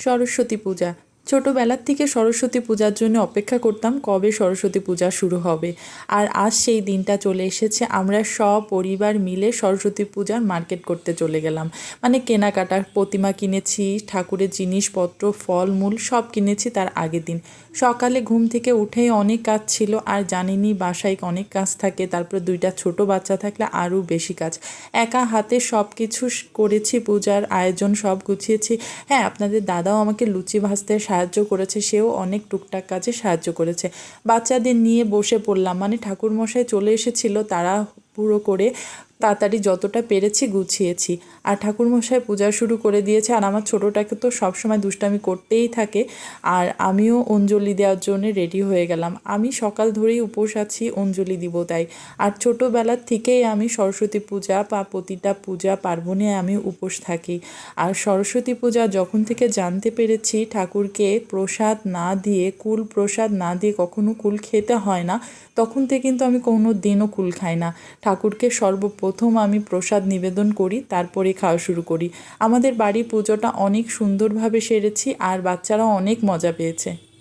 সরস্বতী পূজা। ছোটোবেলার থেকে সরস্বতী পূজার জন্য অপেক্ষা করতাম কবে সরস্বতী পূজা শুরু হবে। আর আজ সেই দিনটা চলে এসেছে। আমরা সপরিবার মিলে সরস্বতী পূজার মার্কেট করতে চলে গেলাম। মানে কেনাকাটা, প্রতিমা কিনেছি, ঠাকুরের জিনিসপত্র, ফলমূল সব কিনেছি তার আগের দিন। সকালে ঘুম থেকে উঠেই অনেক কাজ ছিল, আর জানিনি বাসায় অনেক কাজ থাকে, তারপর দুইটা ছোট বাচ্চা থাকলে আরও বেশি কাজ। একা হাতে সব কিছু করেছি, পূজার আয়োজন সব গুছিয়েছি। হ্যাঁ, আপনাদের দাদাও আমাকে লুচি ভাজতে সাহায্য করেছে, সেও অনেক টুকটাক কাজে সাহায্য করেছে। বাচ্চাদের নিয়ে বসে পড়লাম, মানে ঠাকুরমশাই চলে এসেছিল, তারা পুরো করে তাড়াতাড়ি যতটা পেরেছি গুছিয়েছি। আর ঠাকুরমশাই পূজা শুরু করে দিয়েছে, আর আমার ছোটোটাকে তো সবসময় দুষ্টামি করতেই থাকে। আর আমিও অঞ্জলি দেওয়ার জন্য রেডি হয়ে গেলাম। আমি সকাল ধরেই উপোস আছি, অঞ্জলি দিব তাই। আর ছোটোবেলার থেকেই আমি সরস্বতী পূজা বা প্রতিটা পূজা পার্বণে আমি উপোস থাকি। আর সরস্বতী পূজা যখন থেকে জানতে পেরেছি ঠাকুরকে প্রসাদ না দিয়ে, কুল প্রসাদ না দিয়ে কখনো কুল খেতে হয় না, তখন থেকে কিন্তু আমি কোনো দিনও কুল খাই না। ঠাকুরকে সর্বপ্রথম আমি প্রসাদ নিবেদন করি, তারপরে খাওয়া শুরু করি। আমাদের বাড়ির পুজোটা অনেক সুন্দরভাবে সেরেছি, আর বাচ্চারাও অনেক মজা পেয়েছে।